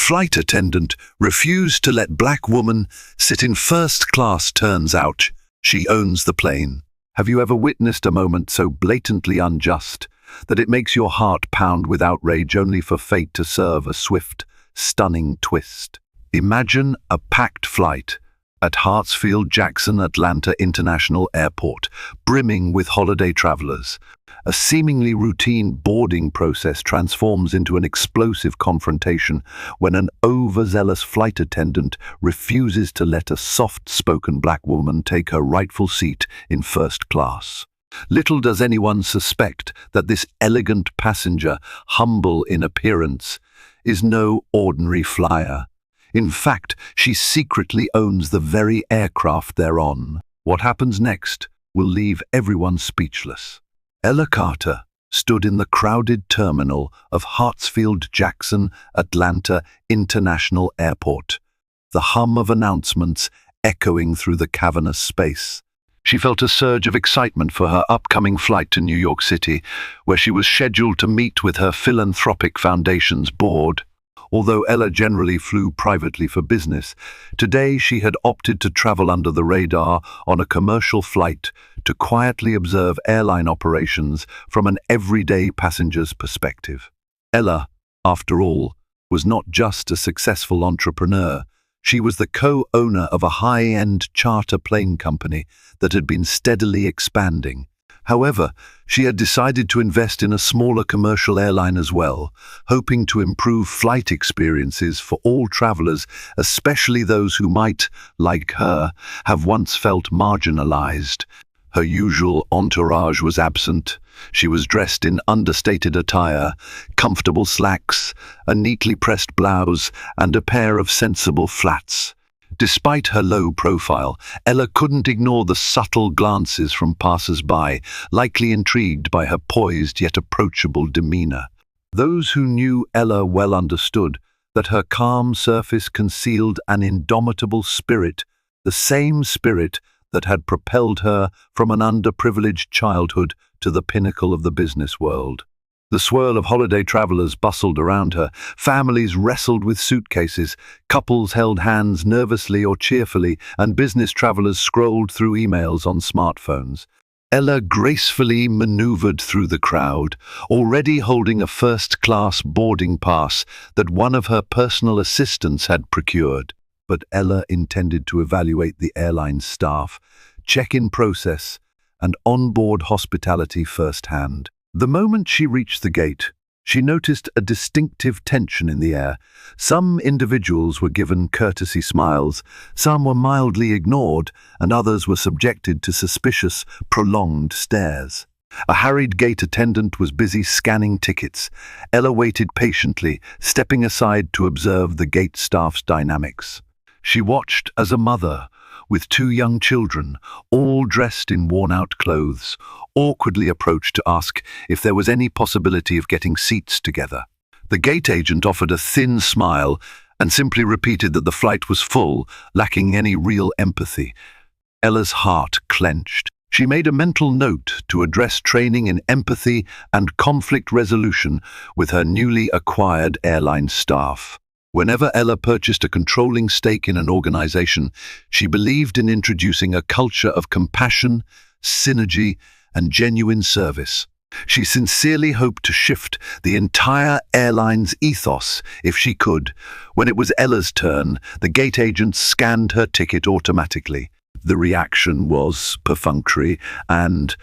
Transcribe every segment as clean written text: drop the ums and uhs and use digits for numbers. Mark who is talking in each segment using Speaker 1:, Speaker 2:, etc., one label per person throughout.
Speaker 1: flight attendant refused to let black woman sit in first class. Turns out she owns the plane. Have you ever witnessed a moment so blatantly unjust that it makes your heart pound with outrage only for fate to serve a swift, stunning twist? Imagine a packed flight at Hartsfield-Jackson Atlanta International Airport, brimming with holiday travelers. A seemingly routine boarding process transforms into an explosive confrontation when an overzealous flight attendant refuses to let a soft-spoken black woman take her rightful seat in first class. Little does anyone suspect that this elegant passenger, humble in appearance, is no ordinary flyer. In fact, she secretly owns the very aircraft they're on. What happens next will leave everyone speechless. Ella Carter stood in the crowded terminal of Hartsfield-Jackson Atlanta International Airport, the hum of announcements echoing through the cavernous space. She felt a surge of excitement for her upcoming flight to New York City, where she was scheduled to meet with her philanthropic foundation's board. Although Ella generally flew privately for business, today she had opted to travel under the radar on a commercial flight to quietly observe airline operations from an everyday passenger's perspective. Ella, after all, was not just a successful entrepreneur. She was the co-owner of a high-end charter plane company that had been steadily expanding. However, she had decided to invest in a smaller commercial airline as well, hoping to improve flight experiences for all travelers, especially those who might, like her, have once felt marginalized. Her usual entourage was absent. She was dressed in understated attire, comfortable slacks, a neatly pressed blouse, and a pair of sensible flats. Despite her low profile, Ella couldn't ignore the subtle glances from passers-by, likely intrigued by her poised yet approachable demeanor. Those who knew Ella well understood that her calm surface concealed an indomitable spirit, the same spirit that had propelled her from an underprivileged childhood to the pinnacle of the business world. The swirl of holiday travelers bustled around her. Families wrestled with suitcases, couples held hands nervously or cheerfully, and business travelers scrolled through emails on smartphones. Ella gracefully maneuvered through the crowd, already holding a first-class boarding pass that one of her personal assistants had procured. But Ella intended to evaluate the airline's staff, check-in process, and onboard hospitality firsthand. The moment she reached the gate, she noticed a distinctive tension in the air. Some individuals were given courtesy smiles, some were mildly ignored, and others were subjected to suspicious, prolonged stares. A harried gate attendant was busy scanning tickets. Ella waited patiently, stepping aside to observe the gate staff's dynamics. She watched as a mother, with two young children, all dressed in worn-out clothes, awkwardly approached to ask if there was any possibility of getting seats together. The gate agent offered a thin smile and simply repeated that the flight was full, lacking any real empathy. Ella's heart clenched. She made a mental note to address training in empathy and conflict resolution with her newly acquired airline staff. Whenever Ella purchased a controlling stake in an organization, she believed in introducing a culture of compassion, synergy, and genuine service. She sincerely hoped to shift the entire airline's ethos if she could. When it was Ella's turn, the gate agent scanned her ticket automatically. The reaction was perfunctory and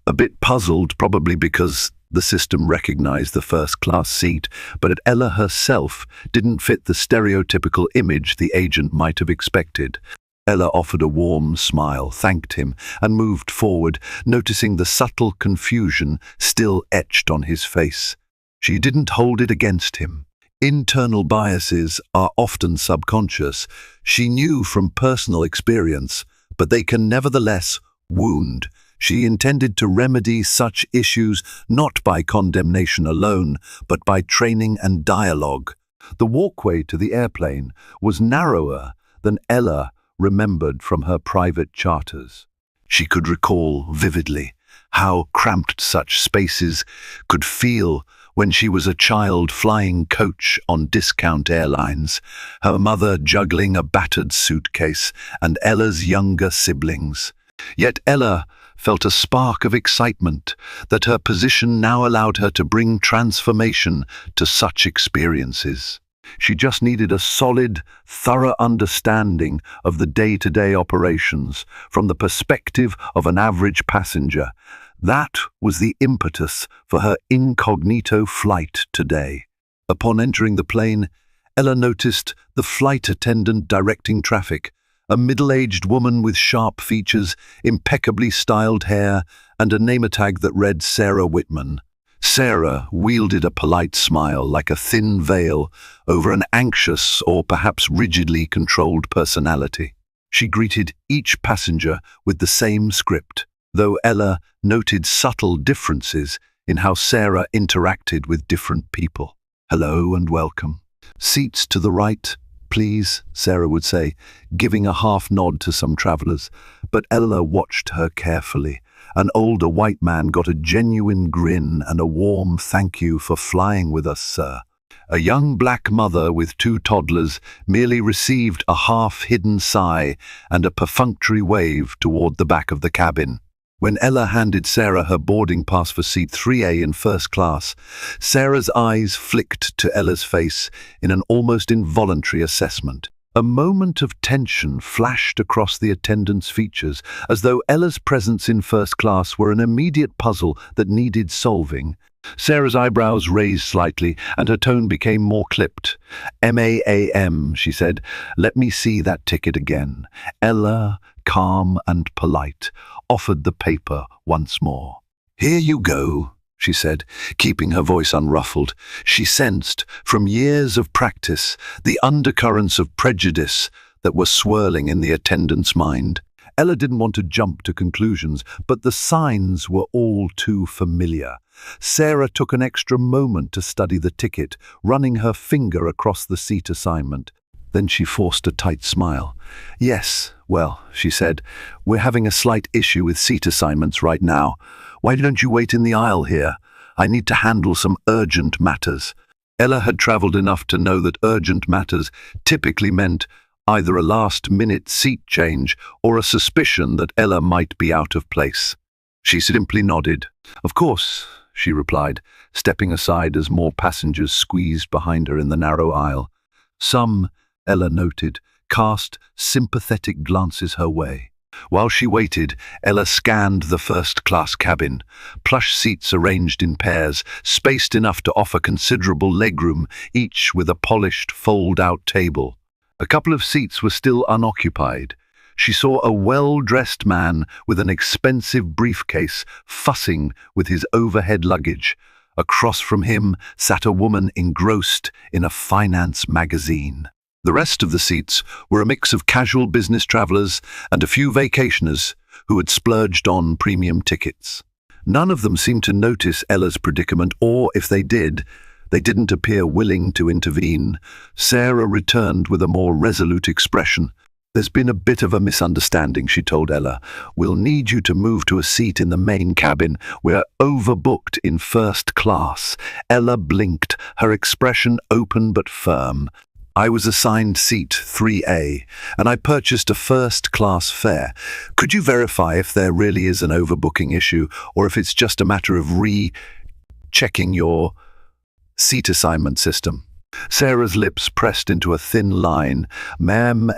Speaker 1: a bit puzzled, probably because the system recognized the first-class seat, but Ella herself didn't fit the stereotypical image the agent might have expected. Ella offered a warm smile, thanked him, and moved forward, noticing the subtle confusion still etched on his face. She didn't hold it against him. Internal biases are often subconscious, she knew from personal experience, but they can nevertheless wound. She intended to remedy such issues not by condemnation alone, but by training and dialogue. The walkway to the airplane was narrower than Ella remembered from her private charters. She could recall vividly how cramped such spaces could feel When she was a child flying coach on discount airlines, her mother juggling a battered suitcase, and Ella's younger siblings. Yet Ella felt a spark of excitement that her position now allowed her to bring transformation to such experiences. She just needed a solid, thorough understanding of the day-to-day operations from the perspective of an average passenger. That was the impetus for her incognito flight today. Upon entering the plane, Ella noticed the flight attendant directing traffic, a middle-aged woman with sharp features, impeccably styled hair, and a name tag that read Sarah Whitman. Sarah wielded a polite smile like a thin veil over an anxious or perhaps rigidly controlled personality. She greeted each passenger with the same script, though Ella noted subtle differences in how Sarah interacted with different people. "Hello and welcome. Seats to the right, please," Sarah would say, giving a half nod to some travelers. But Ella watched her carefully. An older white man got a genuine grin and a warm "Thank you for flying with us, sir." A young black mother with 2 toddlers merely received a half-hidden sigh and a perfunctory wave toward the back of the cabin. When Ella handed Sarah her boarding pass for seat 3A in first class, Sarah's eyes flicked to Ella's face in an almost involuntary assessment. A moment of tension flashed across the attendant's features, as though Ella's presence in first class were an immediate puzzle that needed solving. Sarah's eyebrows raised slightly, and her tone became more clipped. "MAAM, she said. "Let me see that ticket again." Ella, calm and polite, offered the paper once more. "Here you go," she said, keeping her voice unruffled. She sensed, from years of practice, the undercurrents of prejudice that were swirling in the attendant's mind. Ella didn't want to jump to conclusions, but the signs were all too familiar. Sarah took an extra moment to study the ticket, running her finger across the seat assignment. Then she forced a tight smile. "Yes, well," she said, "we're having a slight issue with seat assignments right now. Why don't you wait in the aisle here? I need to handle some urgent matters." Ella had traveled enough to know that urgent matters typically meant either a last-minute seat change or a suspicion that Ella might be out of place. She simply nodded. "Of course," she replied, stepping aside as more passengers squeezed behind her in the narrow aisle. Some, Ella noted, cast sympathetic glances her way. While she waited, Ella scanned the first-class cabin. Plush seats arranged in pairs, spaced enough to offer considerable legroom, each with a polished fold-out table. A couple of seats were still unoccupied. She saw a well-dressed man with an expensive briefcase fussing with his overhead luggage. Across from him sat a woman engrossed in a finance magazine. The rest of the seats were a mix of casual business travelers and a few vacationers who had splurged on premium tickets. None of them seemed to notice Ella's predicament, or if they did, they didn't appear willing to intervene. Sarah returned with a more resolute expression. "There's been a bit of a misunderstanding," she told Ella. "We'll need you to move to a seat in the main cabin. We're overbooked in first class." Ella blinked, her expression open but firm. "I was assigned seat 3A, and I purchased a first-class fare. Could you verify if there really is an overbooking issue, or if it's just a matter of re-checking your seat assignment system?" Sarah's lips pressed into a thin line. "Ma'am,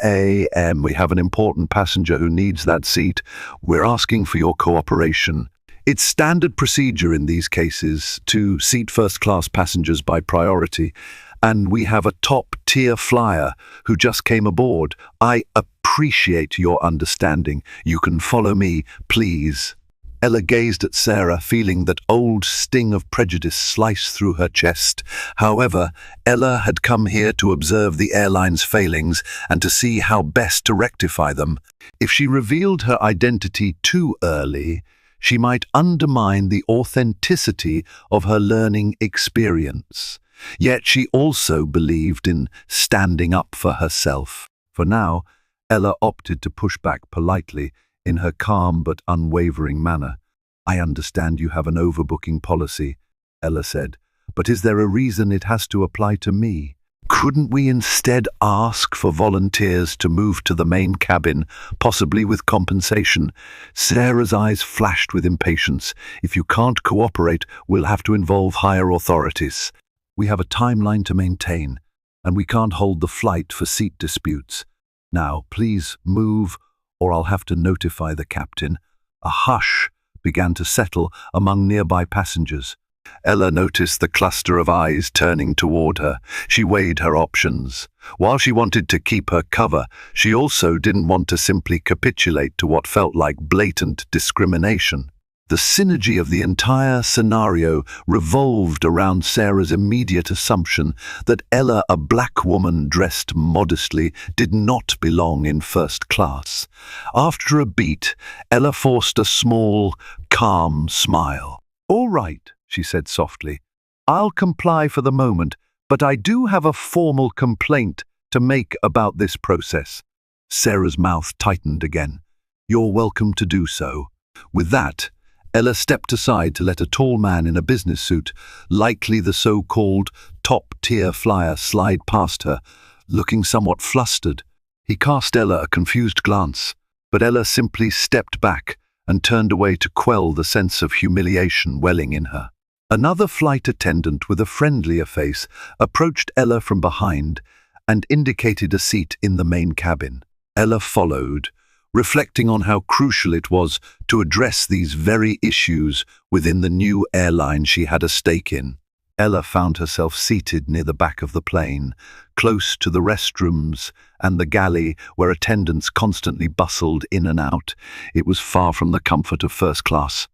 Speaker 1: we have an important passenger who needs that seat. We're asking for your cooperation. It's standard procedure in these cases to seat first-class passengers by priority, and we have a top-tier flyer who just came aboard. I appreciate your understanding. You can follow me, please." Ella gazed at Sarah, feeling that old sting of prejudice slice through her chest. However, Ella had come here to observe the airline's failings and to see how best to rectify them. If she revealed her identity too early, she might undermine the authenticity of her learning experience. Yet she also believed in standing up for herself. For now, Ella opted to push back politely, in her calm but unwavering manner. "I understand you have an overbooking policy," Ella said, but is there a reason it has to apply to me? Couldn't we instead ask for volunteers to move to the main cabin, possibly with compensation? Sarah's eyes flashed with impatience. If you can't cooperate, we'll have to involve higher authorities. We have a timeline to maintain, and we can't hold the flight for seat disputes. Now, please move, or I'll have to notify the captain. A hush began to settle among nearby passengers. Ella noticed the cluster of eyes turning toward her. She weighed her options. While she wanted to keep her cover, she also didn't want to simply capitulate to what felt like blatant discrimination. The synergy of the entire scenario revolved around Sarah's immediate assumption that Ella, a black woman dressed modestly, did not belong in first class. After a beat, Ella forced a small, calm smile. "All right," she said softly. "I'll comply for the moment, but I do have a formal complaint to make about this process." Sarah's mouth tightened again. "You're welcome to do so." With that, Ella stepped aside to let a tall man in a business suit, likely the so-called top-tier flyer, slide past her, looking somewhat flustered. He cast Ella a confused glance, but Ella simply stepped back and turned away to quell the sense of humiliation welling in her. Another flight attendant with a friendlier face approached Ella from behind and indicated a seat in the main cabin. Ella followed, reflecting on how crucial it was to address these very issues within the new airline she had a stake in. Ella found herself seated near the back of the plane, close to the restrooms and the galley where attendants constantly bustled in and out. It was far from the comfort of first class.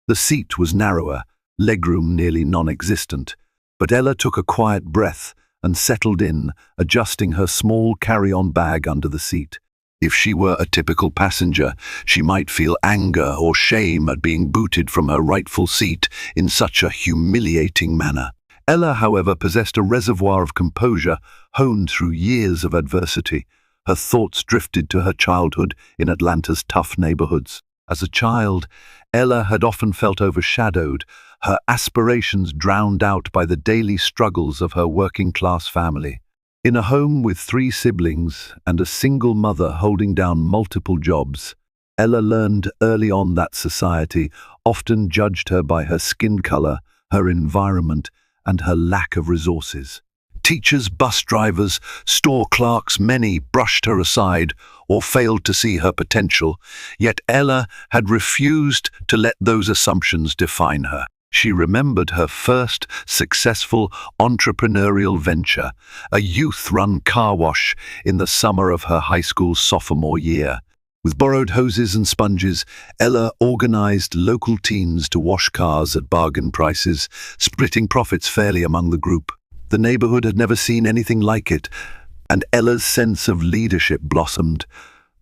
Speaker 1: The seat was narrower, legroom nearly non-existent, but Ella took a quiet breath and settled in, adjusting her small carry-on bag under the seat. If she were a typical passenger, she might feel anger or shame at being booted from her rightful seat in such a humiliating manner. Ella, however, possessed a reservoir of composure honed through years of adversity. Her thoughts drifted to her childhood in Atlanta's tough neighborhoods. As a child, Ella had often felt overshadowed, her aspirations drowned out by the daily struggles of her working-class family. In a home with 3 siblings and a single mother holding down multiple jobs, Ella learned early on that society often judged her by her skin color, her environment, and her lack of resources. Teachers, bus drivers, store clerks, many brushed her aside or failed to see her potential, yet Ella had refused to let those assumptions define her. She remembered her first successful entrepreneurial venture, a youth-run car wash in the summer of her high school sophomore year. With borrowed hoses and sponges, Ella organized local teens to wash cars at bargain prices, splitting profits fairly among the group. The neighborhood had never seen anything like it, and Ella's sense of leadership blossomed.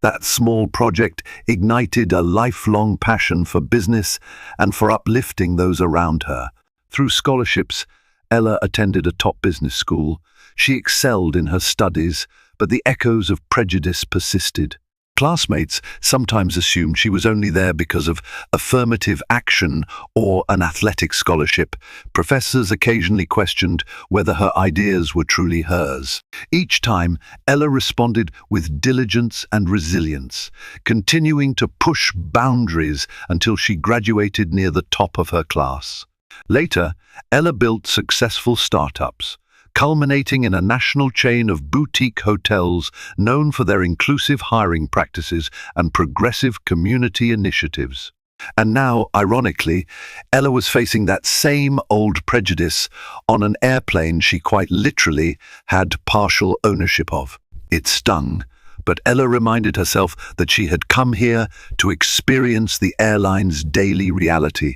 Speaker 1: That small project ignited a lifelong passion for business and for uplifting those around her. Through scholarships, Ella attended a top business school. She excelled in her studies, but the echoes of prejudice persisted. Classmates sometimes assumed she was only there because of affirmative action or an athletic scholarship. Professors occasionally questioned whether her ideas were truly hers. Each time, Ella responded with diligence and resilience, continuing to push boundaries until she graduated near the top of her class. Later, Ella built successful startups, culminating in a national chain of boutique hotels known for their inclusive hiring practices and progressive community initiatives. And now, ironically, Ella was facing that same old prejudice on an airplane she quite literally had partial ownership of. It stung, but Ella reminded herself that she had come here to experience the airline's daily reality,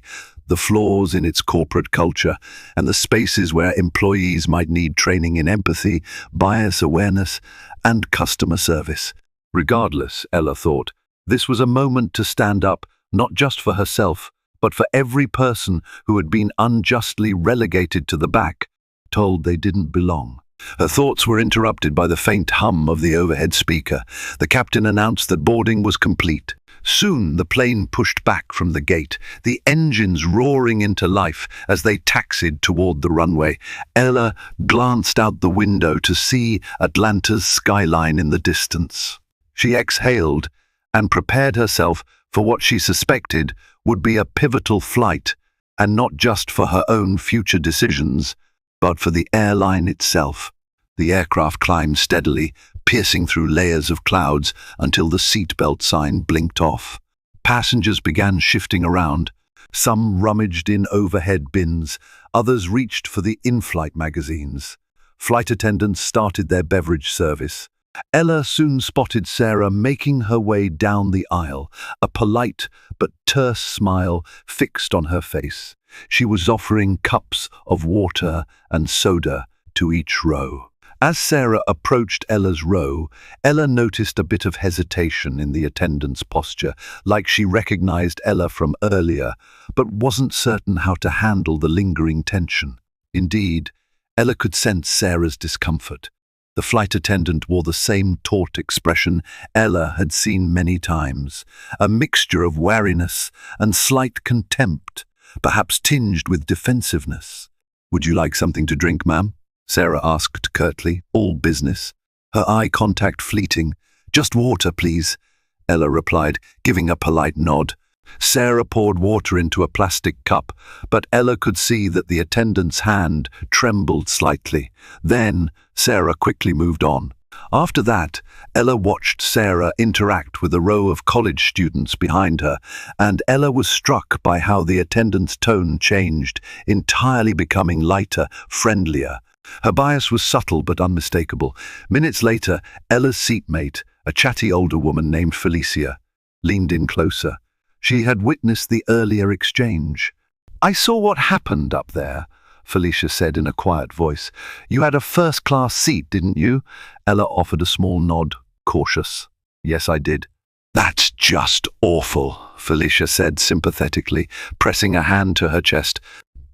Speaker 1: the flaws in its corporate culture, and the spaces where employees might need training in empathy, bias awareness, and customer service. Regardless, Ella thought, this was a moment to stand up, not just for herself, but for every person who had been unjustly relegated to the back, told they didn't belong. Her thoughts were interrupted by the faint hum of the overhead speaker. The captain announced that boarding was complete. Soon the plane pushed back from the gate, the engines roaring into life as they taxied toward the runway. Ella glanced out the window to see Atlanta's skyline in the distance. She exhaled and prepared herself for what she suspected would be a pivotal flight, and not just for her own future decisions, but for the airline itself. The aircraft climbed steadily, piercing through layers of clouds until the seatbelt sign blinked off. Passengers began shifting around. Some rummaged in overhead bins, others reached for the in-flight magazines. Flight attendants started their beverage service. Ella soon spotted Sarah making her way down the aisle, a polite but terse smile fixed on her face. She was offering cups of water and soda to each row. As Sarah approached Ella's row, Ella noticed a bit of hesitation in the attendant's posture, like she recognized Ella from earlier, but wasn't certain how to handle the lingering tension. Indeed, Ella could sense Sarah's discomfort. The flight attendant wore the same taut expression Ella had seen many times, a mixture of wariness and slight contempt, perhaps tinged with defensiveness. "Would you like something to drink, ma'am?" Sarah asked curtly, all business. Her eye contact fleeting. "Just water, please," Ella replied, giving a polite nod. Sarah poured water into a plastic cup, but Ella could see that the attendant's hand trembled slightly. Then Sarah quickly moved on. After that, Ella watched Sarah interact with a row of college students behind her, and Ella was struck by how the attendant's tone changed, entirely becoming lighter, friendlier. Her bias was subtle but unmistakable. Minutes later, Ella's seatmate, a chatty older woman named Felicia, leaned in closer. She had witnessed the earlier exchange. "I saw what happened up there," Felicia said in a quiet voice. "You had a first-class seat, didn't you?" Ella offered a small nod, cautious. "Yes, I did." "That's just awful," Felicia said sympathetically, pressing a hand to her chest.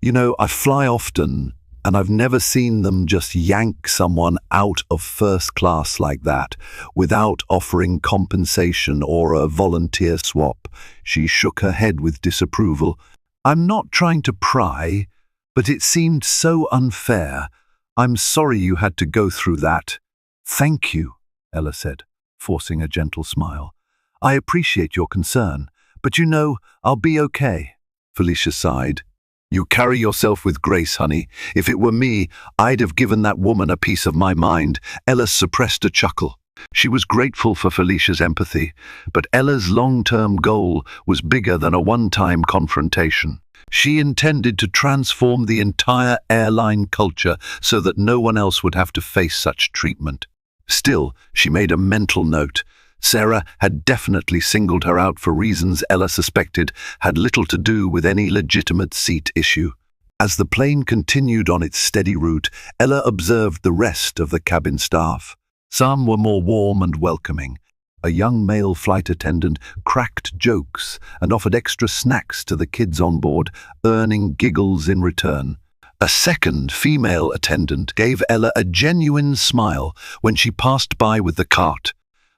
Speaker 1: "You know, I fly often, and I've never seen them just yank someone out of first class like that, without offering compensation or a volunteer swap." She shook her head with disapproval. "I'm not trying to pry, but it seemed so unfair. I'm sorry you had to go through that." "Thank you," Ella said, forcing a gentle smile. "I appreciate your concern, but you know, I'll be okay." Felicia sighed. "You carry yourself with grace, honey. If it were me, I'd have given that woman a piece of my mind." Ella suppressed a chuckle. She was grateful for Felicia's empathy, but Ella's long-term goal was bigger than a one-time confrontation. She intended to transform the entire airline culture so that no one else would have to face such treatment. Still, she made a mental note. Sarah had definitely singled her out for reasons Ella suspected had little to do with any legitimate seat issue. As the plane continued on its steady route, Ella observed the rest of the cabin staff. Some were more warm and welcoming. A young male flight attendant cracked jokes and offered extra snacks to the kids on board, earning giggles in return. A second female attendant gave Ella a genuine smile when she passed by with the cart.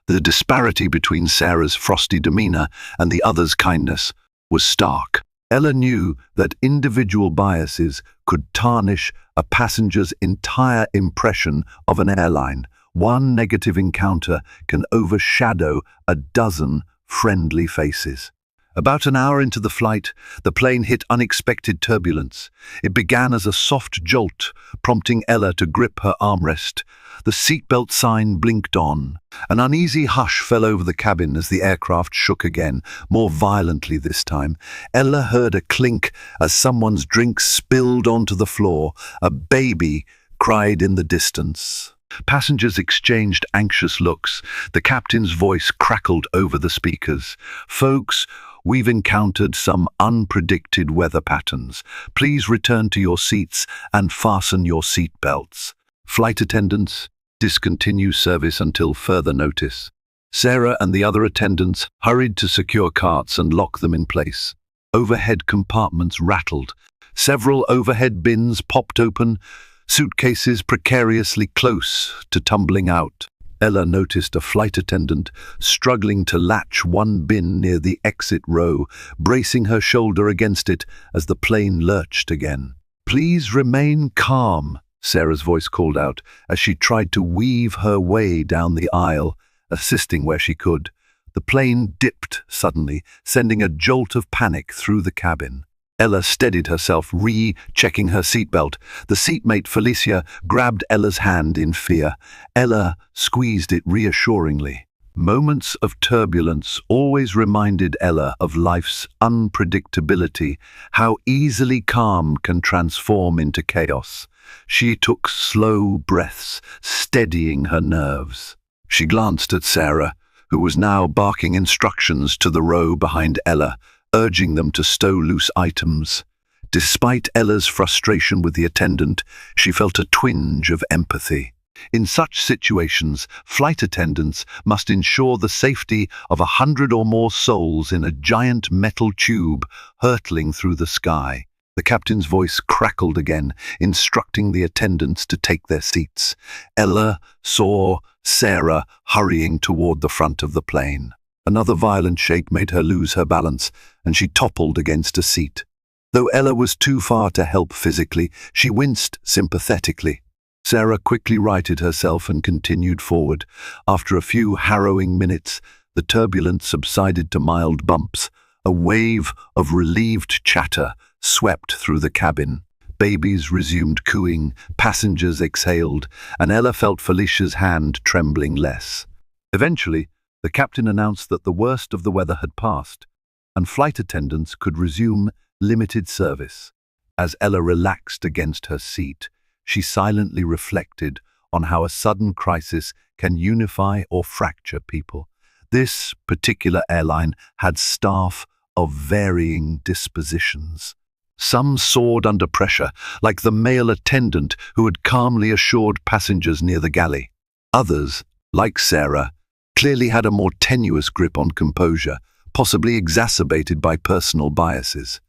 Speaker 1: The disparity between Sarah's frosty demeanor and the other's kindness was stark. Ella knew that individual biases could tarnish a passenger's entire impression of an airline. One negative encounter can overshadow a dozen friendly faces. About an hour into the flight, the plane hit unexpected turbulence. It began as a soft jolt, prompting Ella to grip her armrest. The seatbelt sign blinked on. An uneasy hush fell over the cabin as the aircraft shook again, more violently this time. Ella heard a clink as someone's drink spilled onto the floor. A baby cried in the distance. Passengers exchanged anxious looks. The captain's voice crackled over the speakers. "Folks, we've encountered some unpredicted weather patterns. Please return to your seats and fasten your seat belts. Flight attendants, discontinue service until further notice." Sarah and the other attendants hurried to secure carts and lock them in place. Overhead compartments rattled. Several overhead bins popped open, suitcases precariously close to tumbling out. Ella noticed a flight attendant struggling to latch one bin near the exit row, bracing her shoulder against it as the plane lurched again. "Please remain calm," Sarah's voice called out as she tried to weave her way down the aisle, assisting where she could. The plane dipped suddenly, sending a jolt of panic through the cabin. Ella steadied herself, re-checking her seatbelt. The seatmate, Felicia, grabbed Ella's hand in fear. Ella squeezed it reassuringly. Moments of turbulence always reminded Ella of life's unpredictability, how easily calm can transform into chaos. She took slow breaths, steadying her nerves. She glanced at Sarah, who was now barking instructions to the row behind Ella, urging them to stow loose items. Despite Ella's frustration with the attendant, she felt a twinge of empathy. In such situations, flight attendants must ensure the safety of 100 or more souls in a giant metal tube hurtling through the sky. The captain's voice crackled again, instructing the attendants to take their seats. Ella saw Sarah hurrying toward the front of the plane. Another violent shake made her lose her balance, and she toppled against a seat. Though Ella was too far to help physically, she winced sympathetically. Sarah quickly righted herself and continued forward. After a few harrowing minutes, the turbulence subsided to mild bumps. A wave of relieved chatter swept through the cabin. Babies resumed cooing, passengers exhaled, and Ella felt Felicia's hand trembling less. Eventually, the captain announced that the worst of the weather had passed, and flight attendants could resume limited service. As Ella relaxed against her seat, she silently reflected on how a sudden crisis can unify or fracture people. This particular airline had staff of varying dispositions. Some soared under pressure, like the male attendant who had calmly assured passengers near the galley. Others, like Sarah, clearly had a more tenuous grip on composure, possibly exacerbated by personal biases.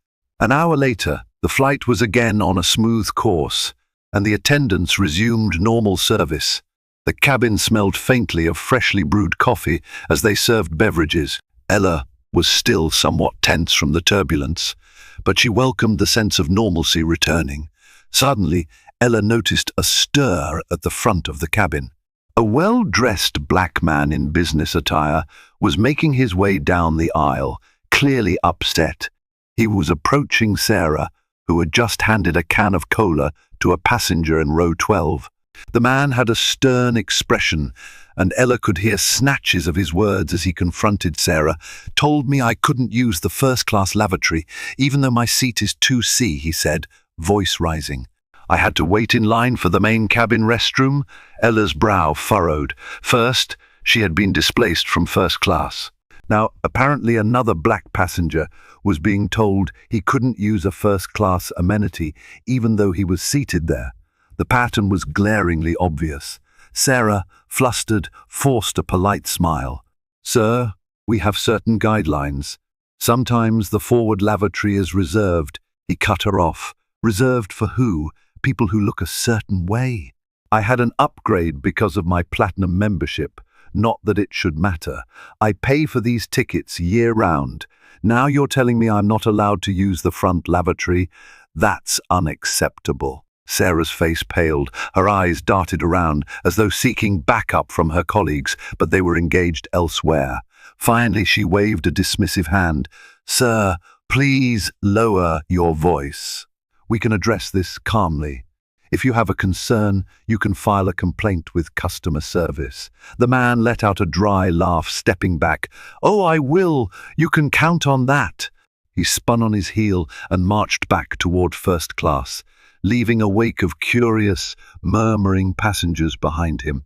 Speaker 1: An hour later, the flight was again on a smooth course, and the attendants resumed normal service. The cabin smelled faintly of freshly brewed coffee as they served beverages. Ella was still somewhat tense from the turbulence, but she welcomed the sense of normalcy returning. Suddenly, Ella noticed a stir at the front of the cabin. A well-dressed black man in business attire was making his way down the aisle, clearly upset. He was approaching Sarah, who had just handed a can of cola to a passenger in row 12. The man had a stern expression, and Ella could hear snatches of his words as he confronted Sarah. "Told me I couldn't use the first-class lavatory, even though my seat is 2C, he said, voice rising. I had to wait in line for the main cabin restroom. Ella's brow furrowed. First, she had been displaced from first class. Now, apparently another black passenger was being told he couldn't use a first-class amenity, even though he was seated there. The pattern was glaringly obvious. Sarah, flustered, forced a polite smile. "Sir, we have certain guidelines. Sometimes the forward lavatory is reserved." He cut her off. "Reserved for who? People who look a certain way. I had an upgrade because of my platinum membership. Not that it should matter. I pay for these tickets year-round. Now you're telling me I'm not allowed to use the front lavatory? That's unacceptable." Sarah's face paled. Her eyes darted around, as though seeking backup from her colleagues, but they were engaged elsewhere. Finally, she waved a dismissive hand. "Sir, please lower your voice. We can address this calmly. If you have a concern, you can file a complaint with customer service." The man let out a dry laugh, stepping back. "Oh, I will. You can count on that." He spun on his heel and marched back toward first class, leaving a wake of curious, murmuring passengers behind him.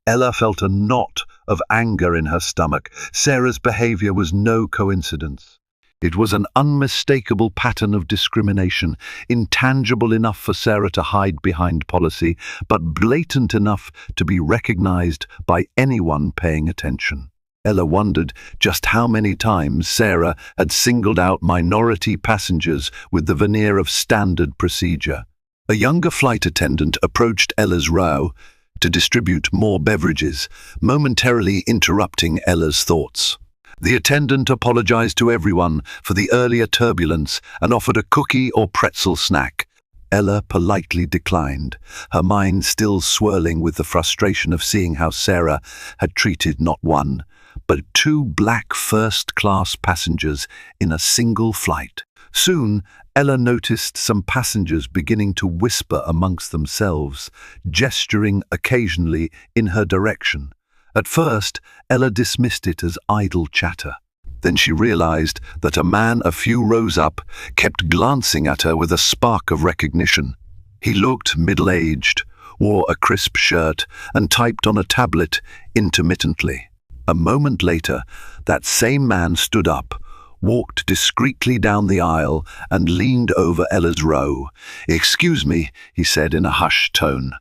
Speaker 1: Ella felt a knot of anger in her stomach. Sarah's behavior was no coincidence. It was an unmistakable pattern of discrimination, intangible enough for Sarah to hide behind policy, but blatant enough to be recognized by anyone paying attention. Ella wondered just how many times Sarah had singled out minority passengers with the veneer of standard procedure. A younger flight attendant approached Ella's row, to distribute more beverages, momentarily interrupting Ella's thoughts. The attendant apologized to everyone for the earlier turbulence and offered a cookie or pretzel snack. Ella politely declined, her mind still swirling with the frustration of seeing how Sarah had treated not one, but two black first-class passengers in a single flight. Soon, Ella noticed some passengers beginning to whisper amongst themselves, gesturing occasionally in her direction. At first, Ella dismissed it as idle chatter. Then she realized that a man a few rows up kept glancing at her with a spark of recognition. He looked middle-aged, wore a crisp shirt, and typed on a tablet intermittently. A moment later, that same man stood up, walked discreetly down the aisle, and leaned over Ella's row. "Excuse me," he said in a hushed tone.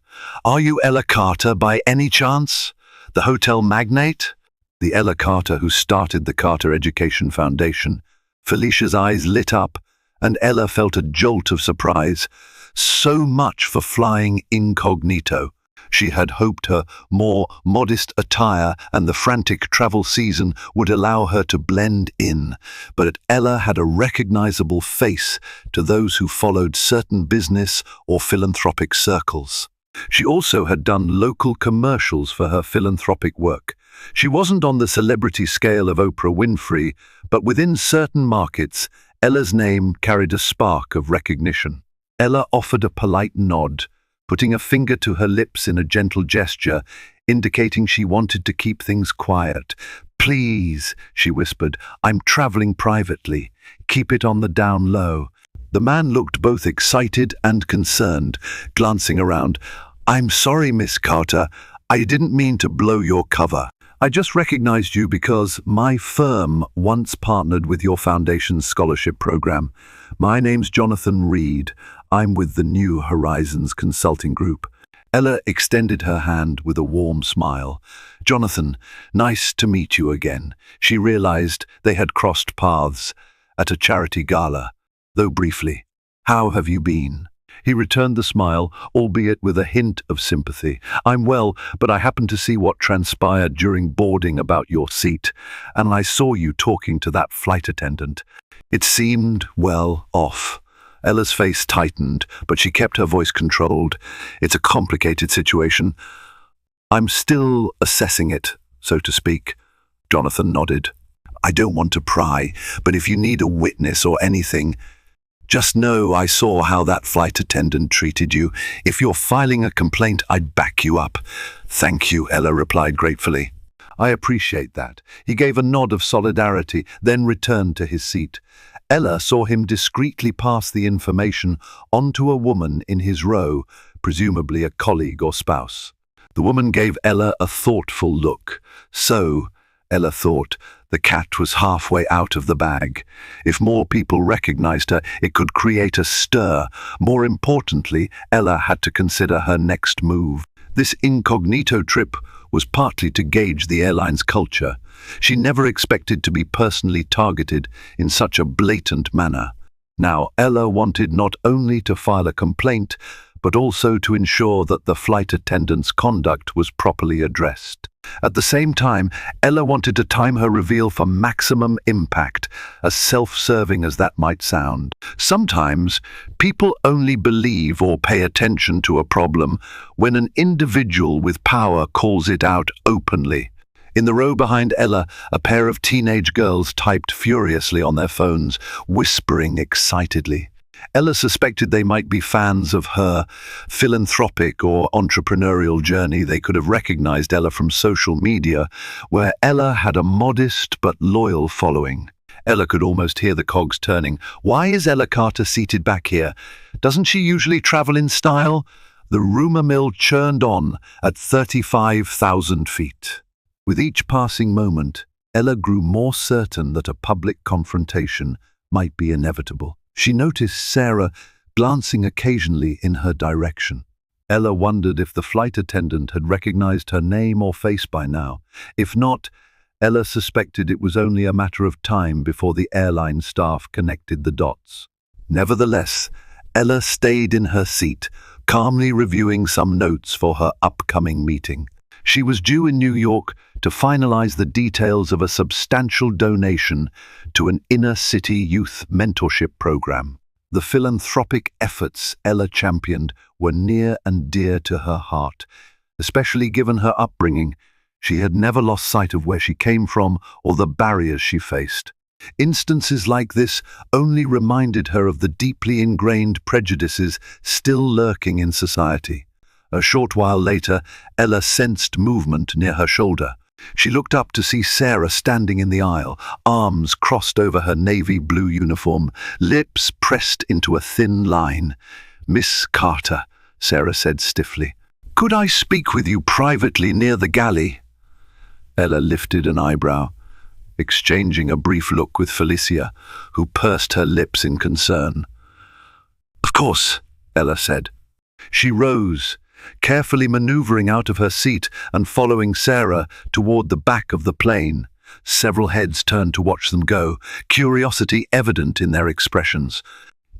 Speaker 1: "Are you Ella Carter by any chance? The hotel magnate?" The Ella Carter who started the Carter Education Foundation. Felicia's eyes lit up, and Ella felt a jolt of surprise. So much for flying incognito. She had hoped her more modest attire and the frantic travel season would allow her to blend in, but Ella had a recognizable face to those who followed certain business or philanthropic circles. She also had done local commercials for her philanthropic work. She wasn't on the celebrity scale of Oprah Winfrey, but within certain markets, Ella's name carried a spark of recognition. Ella offered a polite nod, putting a finger to her lips in a gentle gesture, indicating she wanted to keep things quiet. "Please," she whispered, "I'm traveling privately. Keep it on the down low." The man looked both excited and concerned, glancing around. "I'm sorry, Miss Carter. I didn't mean to blow your cover. I just recognized you because my firm once partnered with your foundation's scholarship program. My name's Jonathan Reed. I'm with the New Horizons Consulting Group." Ella extended her hand with a warm smile. "Jonathan, nice to meet you again." She realized they had crossed paths at a charity gala, though briefly. "How have you been?" He returned the smile, albeit with a hint of sympathy. "I'm well, but I happened to see what transpired during boarding about your seat, and I saw you talking to that flight attendant. It seemed well off." Ella's face tightened, but she kept her voice controlled. "It's a complicated situation. I'm still assessing it, so to speak." Jonathan nodded. "I don't want to pry, but if you need a witness or anything, just know I saw how that flight attendant treated you. If you're filing a complaint, I'd back you up." "Thank you," Ella replied gratefully. "I appreciate that." He gave a nod of solidarity, then returned to his seat. Ella saw him discreetly pass the information on to a woman in his row, presumably a colleague or spouse. The woman gave Ella a thoughtful look. So, Ella thought, the cat was halfway out of the bag. If more people recognized her, it could create a stir. More importantly, Ella had to consider her next move. This incognito trip was partly to gauge the airline's culture. She never expected to be personally targeted in such a blatant manner. Now, Ella wanted not only to file a complaint, but also to ensure that the flight attendant's conduct was properly addressed. At the same time, Ella wanted to time her reveal for maximum impact, as self-serving as that might sound. Sometimes, people only believe or pay attention to a problem when an individual with power calls it out openly. In the row behind Ella, a pair of teenage girls typed furiously on their phones, whispering excitedly. Ella suspected they might be fans of her philanthropic or entrepreneurial journey. They could have recognized Ella from social media, where Ella had a modest but loyal following. Ella could almost hear the cogs turning. Why is Ella Carter seated back here? Doesn't she usually travel in style? The rumor mill churned on at 35,000 feet. With each passing moment, Ella grew more certain that a public confrontation might be inevitable. She noticed Sarah glancing occasionally in her direction. Ella wondered if the flight attendant had recognized her name or face by now. If not, Ella suspected it was only a matter of time before the airline staff connected the dots. Nevertheless, Ella stayed in her seat, calmly reviewing some notes for her upcoming meeting. She was due in New York to finalize the details of a substantial donation to an inner-city youth mentorship program. The philanthropic efforts Ella championed were near and dear to her heart, especially given her upbringing. She had never lost sight of where she came from or the barriers she faced. Instances like this only reminded her of the deeply ingrained prejudices still lurking in society. A short while later, Ella sensed movement near her shoulder. She looked up to see Sarah standing in the aisle, arms crossed over her navy blue uniform, lips pressed into a thin line. "Miss Carter," Sarah said stiffly, "could I speak with you privately near the galley?" Ella lifted an eyebrow, exchanging a brief look with Felicia, who pursed her lips in concern. "Of course," Ella said. She rose, carefully maneuvering out of her seat and following Sarah toward the back of the plane. Several heads turned to watch them go, curiosity evident in their expressions.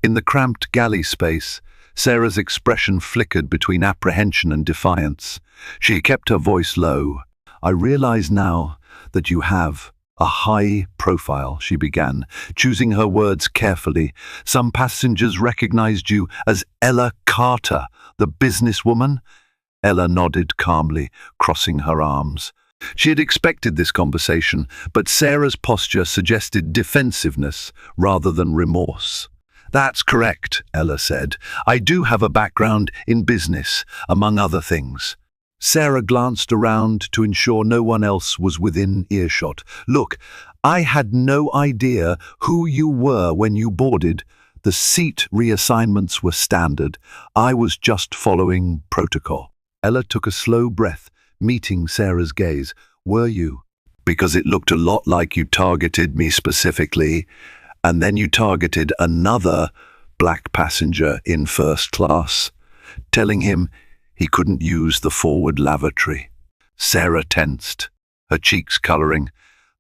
Speaker 1: In the cramped galley space, Sarah's expression flickered between apprehension and defiance. She kept her voice low. "I realize now that you have a high profile," she began, choosing her words carefully. "Some passengers recognized you as Ella Carter, the businesswoman?" Ella nodded calmly, crossing her arms. She had expected this conversation, but Sarah's posture suggested defensiveness rather than remorse. "That's correct," Ella said. "I do have a background in business, among other things." Sarah glanced around to ensure no one else was within earshot. "Look, I had no idea who you were when you boarded. The seat reassignments were standard. I was just following protocol." Ella took a slow breath, meeting Sarah's gaze. "Were you? Because it looked a lot like you targeted me specifically, and then you targeted another black passenger in first class, telling him he couldn't use the forward lavatory." Sarah tensed, her cheeks coloring.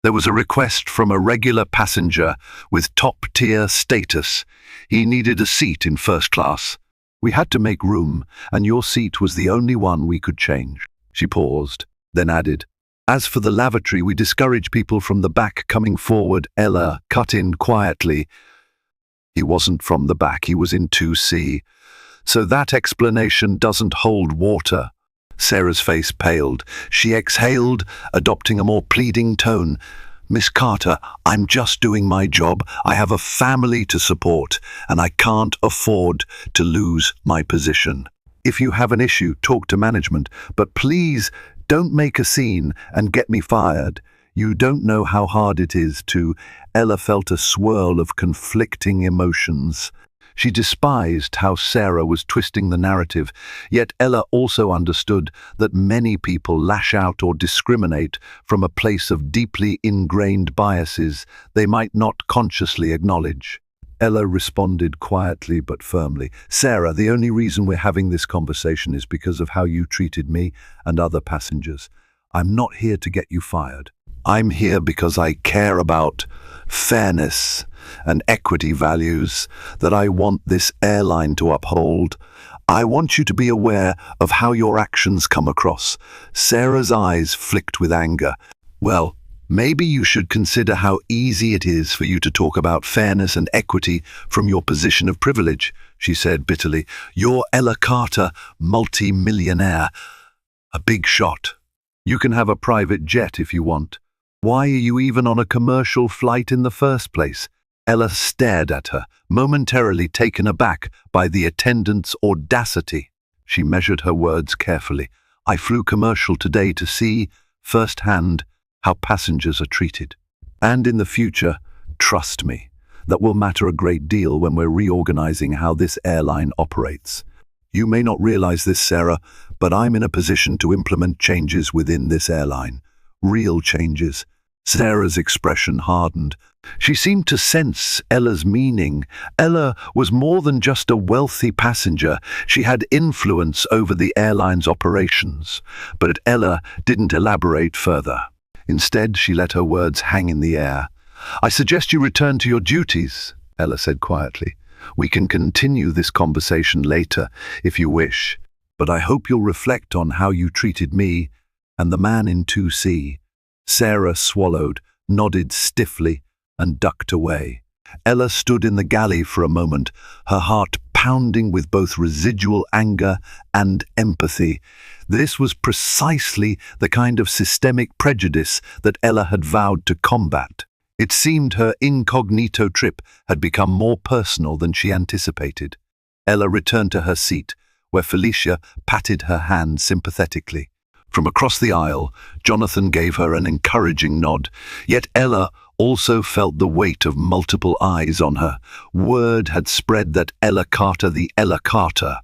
Speaker 1: There was a request from a regular passenger with top-tier status. He needed a seat in first class. We had to make room, and your seat was the only one we could change. She paused, then added, "As for the lavatory, we discourage people from the back coming forward." Ella cut in quietly. "He wasn't from the back, he was in 2C. So that explanation doesn't hold water." Sarah's face paled. She exhaled, adopting a more pleading tone. "Miss Carter, I'm just doing my job. I have a family to support, and I can't afford to lose my position. If you have an issue, talk to management, but please don't make a scene and get me fired. You don't know how hard it is to..." Ella felt a swirl of conflicting emotions. She despised how Sarah was twisting the narrative, yet Ella also understood that many people lash out or discriminate from a place of deeply ingrained biases they might not consciously acknowledge. Ella responded quietly but firmly. "Sarah, the only reason we're having this conversation is because of how you treated me and other passengers. I'm not here to get you fired. I'm here because I care about fairness and equity values that I want this airline to uphold. I want you to be aware of how your actions come across." Sarah's eyes flicked with anger. "Well, maybe you should consider how easy it is for you to talk about fairness and equity from your position of privilege," she said bitterly. "You're Ella Carter, multi-millionaire, a big shot. You can have a private jet if you want. Why are you even on a commercial flight in the first place?" Ella stared at her, momentarily taken aback by the attendant's audacity. She measured her words carefully. "I flew commercial today to see, firsthand, how passengers are treated. And in the future, trust me, that will matter a great deal when we're reorganizing how this airline operates. You may not realize this, Sarah, but I'm in a position to implement changes within this airline. Real changes." Sarah's expression hardened. She seemed to sense Ella's meaning. Ella was more than just a wealthy passenger. She had influence over the airline's operations. But Ella didn't elaborate further. Instead, she let her words hang in the air. "I suggest you return to your duties," Ella said quietly. We can continue this conversation later if you wish, but I hope you'll reflect on how you treated me and the man in 2C. Sarah swallowed, nodded stiffly, and ducked away. Ella stood in the galley for a moment, her heart pounding with both residual anger and empathy. This was precisely the kind of systemic prejudice that Ella had vowed to combat. It seemed her incognito trip had become more personal than she anticipated. Ella returned to her seat, where Felicia patted her hand sympathetically. From across the aisle, Jonathan gave her an encouraging nod, yet Ella also felt the weight of multiple eyes on her. Word had spread that Ella Carter, the Ella Carter,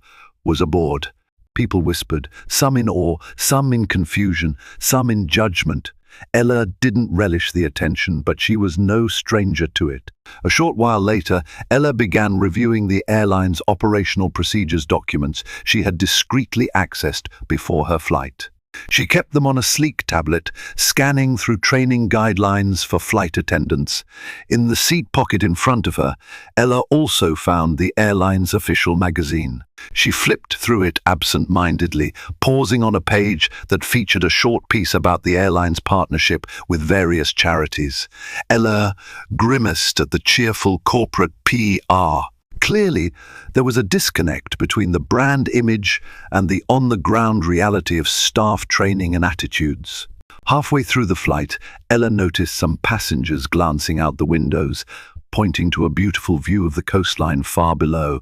Speaker 1: was aboard. People whispered, some in awe, some in confusion, some in judgment. Ella didn't relish the attention, but she was no stranger to it. A short while later, Ella began reviewing the airline's operational procedures documents she had discreetly accessed before her flight. She kept them on a sleek tablet, scanning through training guidelines for flight attendants. In the seat pocket in front of her, Ella also found the airline's official magazine. She flipped through it absent-mindedly, pausing on a page that featured a short piece about the airline's partnership with various charities. Ella grimaced at the cheerful corporate PR. Clearly, there was a disconnect between the brand image and the on-the-ground reality of staff training and attitudes. Halfway through the flight, Ella noticed some passengers glancing out the windows, pointing to a beautiful view of the coastline far below.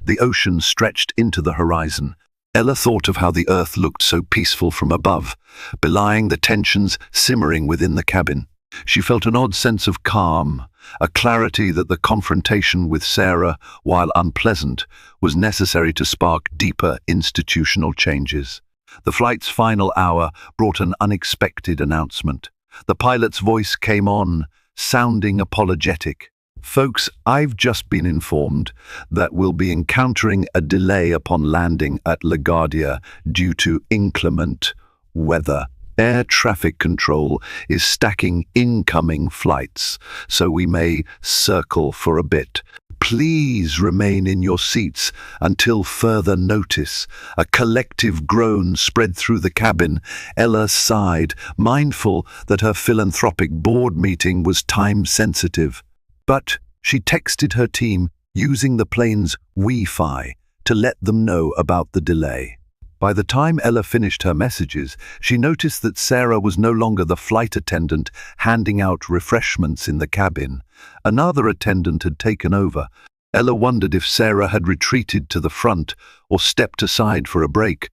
Speaker 1: The ocean stretched into the horizon. Ella thought of how the earth looked so peaceful from above, belying the tensions simmering within the cabin. She felt an odd sense of calm, a clarity that the confrontation with Sarah, while unpleasant, was necessary to spark deeper institutional changes. The flight's final hour brought an unexpected announcement. The pilot's voice came on, sounding apologetic. "Folks, I've just been informed that we'll be encountering a delay upon landing at LaGuardia due to inclement weather. Air traffic control is stacking incoming flights, so we may circle for a bit. Please remain in your seats until further notice." A collective groan spread through the cabin. Ella sighed, mindful that her philanthropic board meeting was time-sensitive. But she texted her team using the plane's Wi-Fi to let them know about the delay. By the time Ella finished her messages, she noticed that Sarah was no longer the flight attendant handing out refreshments in the cabin. Another attendant had taken over. Ella wondered if Sarah had retreated to the front or stepped aside for a break,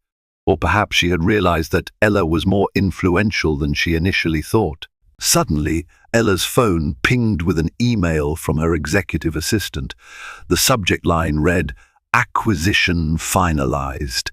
Speaker 1: or perhaps she had realized that Ella was more influential than she initially thought. Suddenly, Ella's phone pinged with an email from her executive assistant. The subject line read, "Acquisition finalized."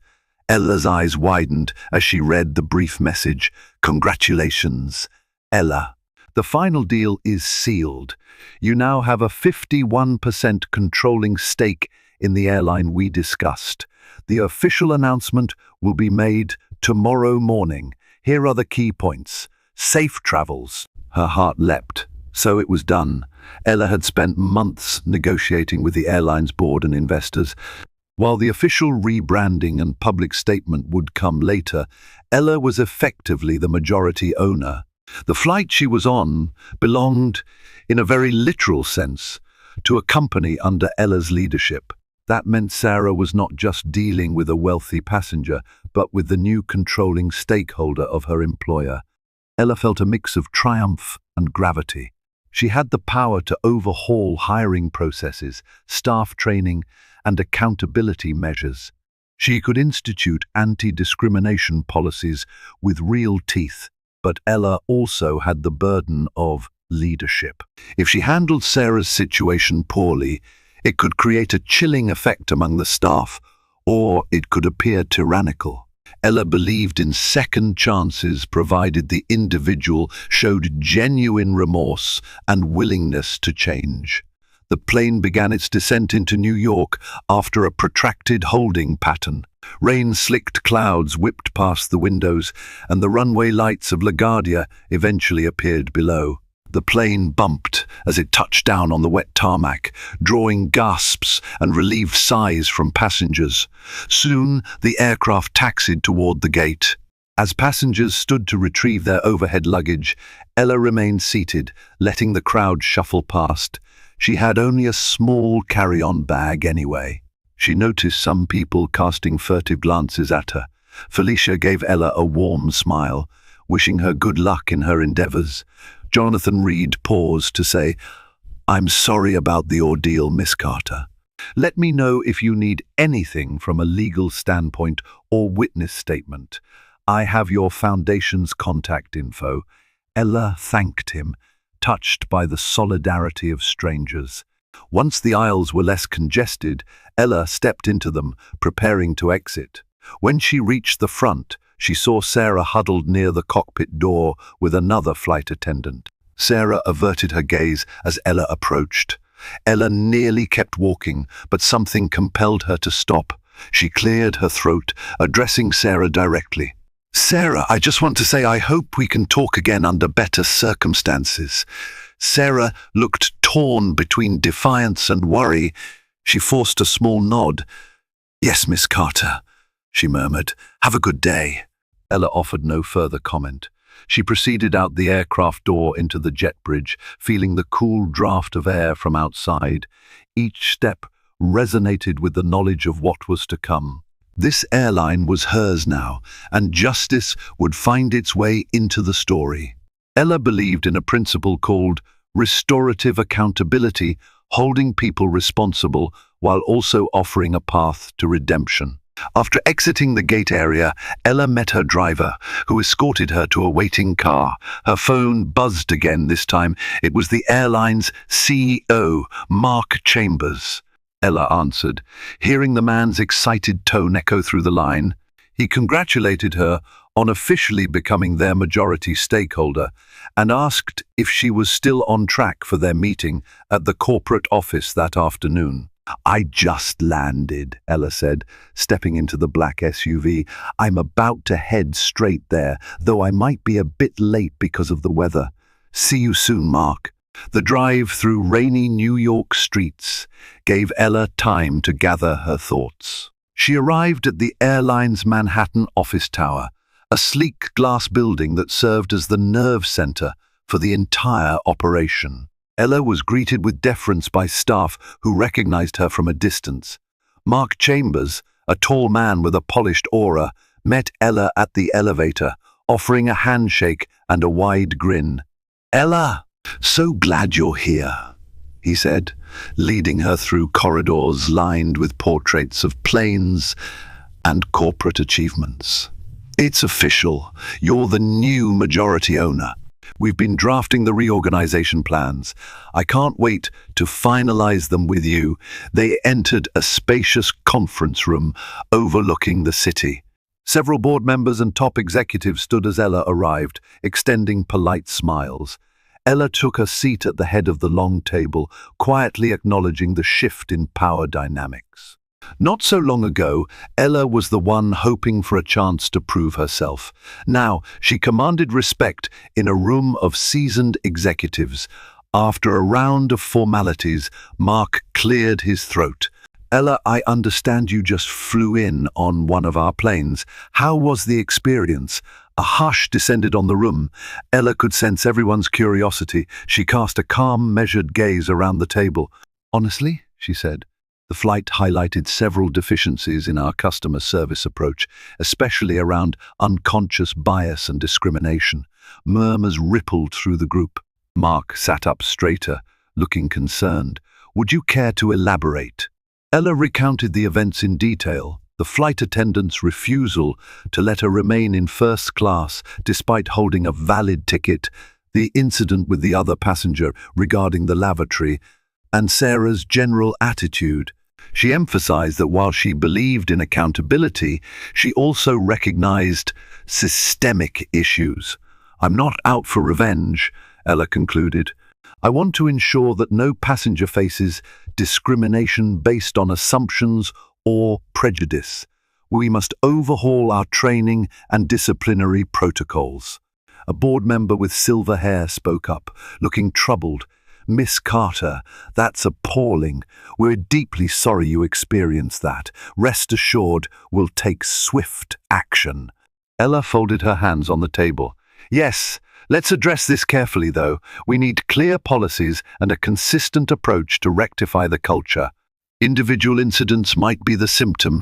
Speaker 1: Ella's eyes widened as she read the brief message. "Congratulations, Ella. The final deal is sealed. You now have a 51% controlling stake in the airline we discussed. The official announcement will be made tomorrow morning. Here are the key points. Safe travels." Her heart leapt. So it was done. Ella had spent months negotiating with the airline's board and investors. While the official rebranding and public statement would come later, Ella was effectively the majority owner. The flight she was on belonged, in a very literal sense, to a company under Ella's leadership. That meant Sarah was not just dealing with a wealthy passenger, but with the new controlling stakeholder of her employer. Ella felt a mix of triumph and gravity. She had the power to overhaul hiring processes, staff training, and accountability measures. She could institute anti-discrimination policies with real teeth, but Ella also had the burden of leadership. If she handled Sarah's situation poorly, it could create a chilling effect among the staff, or it could appear tyrannical. Ella believed in second chances provided the individual showed genuine remorse and willingness to change. The plane began its descent into New York after a protracted holding pattern. Rain-slicked clouds whipped past the windows, and the runway lights of LaGuardia eventually appeared below. The plane bumped as it touched down on the wet tarmac, drawing gasps and relieved sighs from passengers. Soon, the aircraft taxied toward the gate. As passengers stood to retrieve their overhead luggage, Ella remained seated, letting the crowd shuffle past. She had only a small carry-on bag anyway. She noticed some people casting furtive glances at her. Felicia gave Ella a warm smile, wishing her good luck in her endeavors. Jonathan Reed paused to say, "I'm sorry about the ordeal, Miss Carter. Let me know if you need anything from a legal standpoint or witness statement. I have your foundation's contact info." Ella thanked him, touched by the solidarity of strangers. Once the aisles were less congested, Ella stepped into them, preparing to exit. When she reached the front, she saw Sarah huddled near the cockpit door with another flight attendant. Sarah averted her gaze as Ella approached. Ella nearly kept walking, but something compelled her to stop. She cleared her throat, addressing Sarah directly. "Sarah, I just want to say I hope we can talk again under better circumstances." Sarah looked torn between defiance and worry. She forced a small nod. "Yes, Miss Carter," she murmured. "Have a good day." Ella offered no further comment. She proceeded out the aircraft door into the jet bridge, feeling the cool draft of air from outside. Each step resonated with the knowledge of what was to come. This airline was hers now, and justice would find its way into the story. Ella believed in a principle called restorative accountability, holding people responsible while also offering a path to redemption. After exiting the gate area, Ella met her driver, who escorted her to a waiting car. Her phone buzzed again this time. It was the airline's CEO, Mark Chambers. Ella answered, hearing the man's excited tone echo through the line. He congratulated her on officially becoming their majority stakeholder and asked if she was still on track for their meeting at the corporate office that afternoon. "I just landed," Ella said, stepping into the black SUV. "I'm about to head straight there, though I might be a bit late because of the weather. See you soon, Mark." The drive through rainy New York streets gave Ella time to gather her thoughts. She arrived at the airline's Manhattan office tower, a sleek glass building that served as the nerve center for the entire operation. Ella was greeted with deference by staff who recognized her from a distance. Mark Chambers, a tall man with a polished aura, met Ella at the elevator, offering a handshake and a wide grin. "Ella, so glad you're here," he said, leading her through corridors lined with portraits of planes and corporate achievements. "It's official. You're the new majority owner. We've been drafting the reorganization plans. I can't wait to finalize them with you." They entered a spacious conference room overlooking the city. Several board members and top executives stood as Ella arrived, extending polite smiles. Ella took a seat at the head of the long table, quietly acknowledging the shift in power dynamics. Not so long ago, Ella was the one hoping for a chance to prove herself. Now, she commanded respect in a room of seasoned executives. After a round of formalities, Mark cleared his throat. "Ella, I understand you just flew in on one of our planes. How was the experience?" A hush descended on the room. Ella could sense everyone's curiosity. She cast a calm, measured gaze around the table. "Honestly," she said, "the flight highlighted several deficiencies in our customer service approach, especially around unconscious bias and discrimination." Murmurs rippled through the group. Mark sat up straighter, looking concerned. "Would you care to elaborate?" Ella recounted the events in detail. The flight attendant's refusal to let her remain in first class despite holding a valid ticket, the incident with the other passenger regarding the lavatory, and Sarah's general attitude. She emphasized that while she believed in accountability, she also recognized systemic issues. "I'm not out for revenge," Ella concluded. "I want to ensure that no passenger faces discrimination based on assumptions or prejudice. We must overhaul our training and disciplinary protocols." A board member with silver hair spoke up, looking troubled. "Miss Carter, that's appalling. We're deeply sorry you experienced that. Rest assured, we'll take swift action." Ella folded her hands on the table. "Yes, let's address this carefully, though. We need clear policies and a consistent approach to rectify the culture. Individual incidents might be the symptom,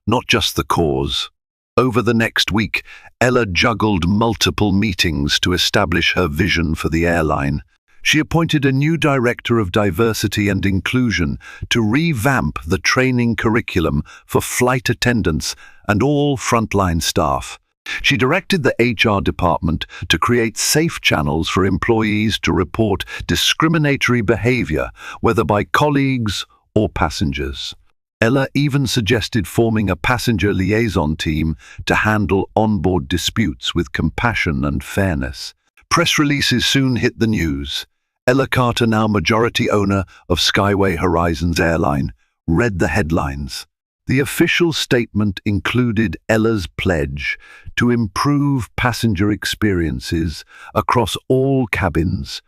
Speaker 1: not just the cause." Over the next week, Ella juggled multiple meetings to establish her vision for the airline. She appointed a new director of diversity and inclusion to revamp the training curriculum for flight attendants and all frontline staff. She directed the HR department to create safe channels for employees to report discriminatory behavior, whether by colleagues or passengers. Ella even suggested forming a passenger liaison team to handle onboard disputes with compassion and fairness. Press releases soon hit the news. Ella Carter, now majority owner of Skyway Horizons Airline, read the headlines. The official statement included Ella's pledge to improve passenger experiences across all cabins,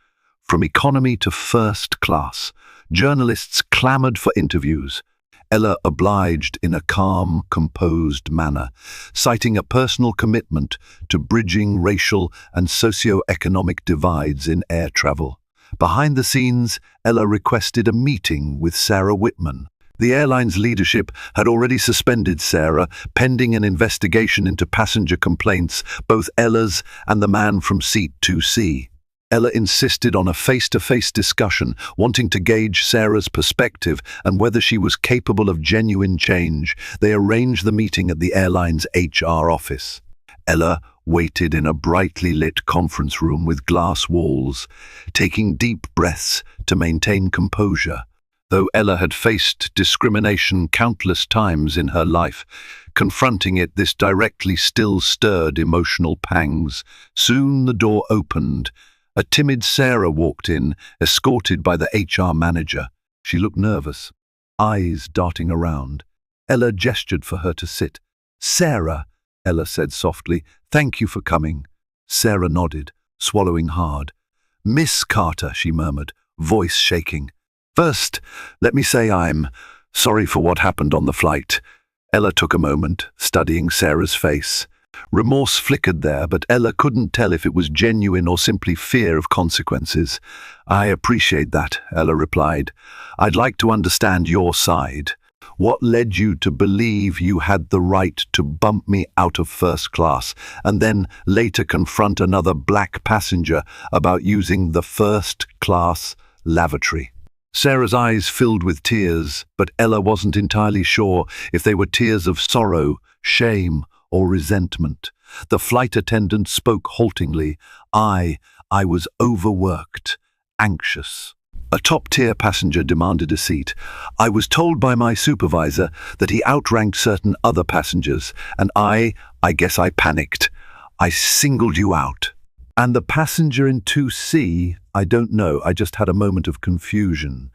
Speaker 1: from economy to first class. Journalists clamored for interviews. Ella obliged in a calm, composed manner, citing a personal commitment to bridging racial and socio-economic divides in air travel. Behind the scenes, Ella requested a meeting with Sarah Whitman. The airline's leadership had already suspended Sarah, pending an investigation into passenger complaints, both Ella's and the man from seat 2C. Ella insisted on a face-to-face discussion, wanting to gauge Sarah's perspective and whether she was capable of genuine change. They arranged the meeting at the airline's HR office. Ella waited in a brightly lit conference room with glass walls, taking deep breaths to maintain composure. Though Ella had faced discrimination countless times in her life, confronting it this directly still stirred emotional pangs. Soon the door opened. A timid Sarah walked in, escorted by the HR manager. She looked nervous, eyes darting around. Ella gestured for her to sit. "Sarah," Ella said softly, "thank you for coming." Sarah nodded, swallowing hard. "Miss Carter," she murmured, voice shaking. "First, let me say I'm sorry for what happened on the flight." Ella took a moment, studying Sarah's face. Remorse flickered there, but Ella couldn't tell if it was genuine or simply fear of consequences. "I appreciate that," Ella replied. "I'd like to understand your side. What led you to believe you had the right to bump me out of first class and then later confront another black passenger about using the first class lavatory?" Sarah's eyes filled with tears, but Ella wasn't entirely sure if they were tears of sorrow, shame, or resentment. The flight attendant spoke haltingly. I was overworked, anxious." A top-tier passenger demanded a seat. "I was told by my supervisor that he outranked certain other passengers, and I guess I panicked. I singled you out." "And the passenger in 2C, I don't know, I just had a moment of confusion.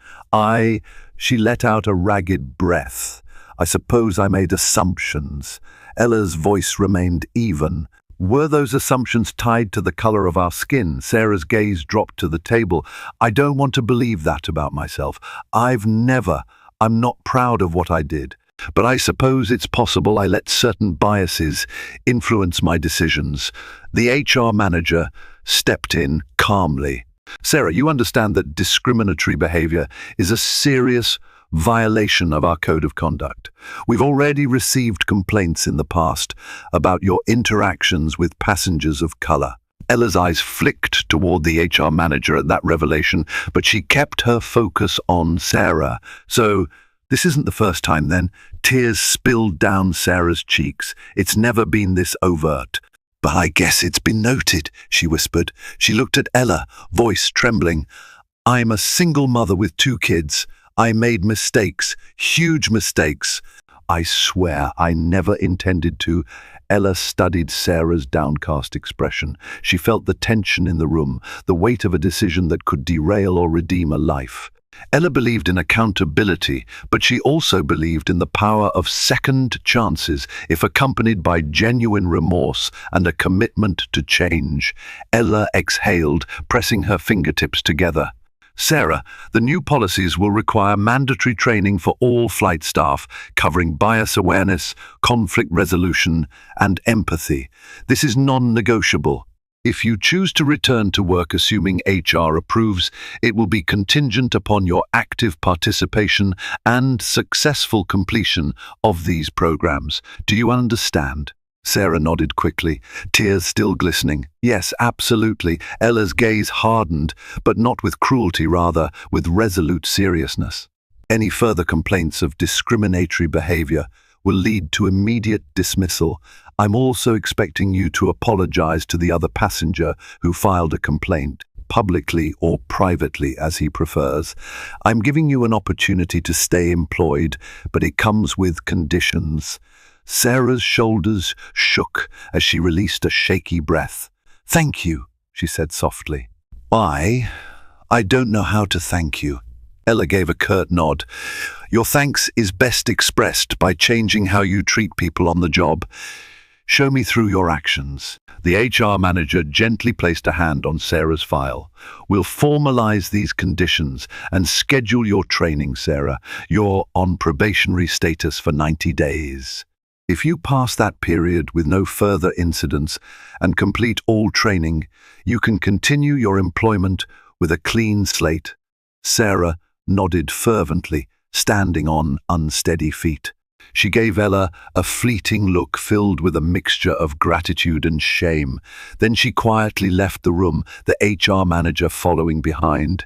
Speaker 1: She let out a ragged breath. "I suppose I made assumptions." Ella's voice remained even. "Were those assumptions tied to the color of our skin?" Sarah's gaze dropped to the table. "I don't want to believe that about myself. I'm not proud of what I did. But I suppose it's possible I let certain biases influence my decisions." The HR manager stepped in calmly. "Sarah, you understand that discriminatory behavior is a serious violation of our code of conduct. We've already received complaints in the past about your interactions with passengers of color." Ella's eyes flicked toward the HR manager at that revelation, but she kept her focus on Sarah. "So, this isn't the first time then?" Tears spilled down Sarah's cheeks. "It's never been this overt." "But I guess it's been noted," she whispered. She looked at Ella, voice trembling. "I'm a single mother with 2 kids. I made mistakes, huge mistakes. I swear I never intended to." Ella studied Sarah's downcast expression. She felt the tension in the room, the weight of a decision that could derail or redeem a life. Ella believed in accountability, but she also believed in the power of second chances if accompanied by genuine remorse and a commitment to change. Ella exhaled, pressing her fingertips together. Sarah, the new policies will require mandatory training for all flight staff, covering bias awareness, conflict resolution, and empathy. This is non-negotiable. If you choose to return to work assuming HR approves, it will be contingent upon your active participation and successful completion of these programs. Do you understand? Sarah nodded quickly, tears still glistening. Yes, absolutely. Ella's gaze hardened, but not with cruelty, rather with resolute seriousness. Any further complaints of discriminatory behavior will lead to immediate dismissal. I'm also expecting you to apologize to the other passenger who filed a complaint, publicly or privately as he prefers. I'm giving you an opportunity to stay employed, but it comes with conditions. Sarah's shoulders shook as she released a shaky breath. Thank you, she said softly. I don't know how to thank you. Ella gave a curt nod. Your thanks is best expressed by changing how you treat people on the job. Show me through your actions. The HR manager gently placed a hand on Sarah's file. We'll formalize these conditions and schedule your training, Sarah. You're on probationary status for 90 days. If you pass that period with no further incidents and complete all training, you can continue your employment with a clean slate. Sarah nodded fervently, standing on unsteady feet. She gave Ella a fleeting look filled with a mixture of gratitude and shame. Then she quietly left the room, the HR manager following behind.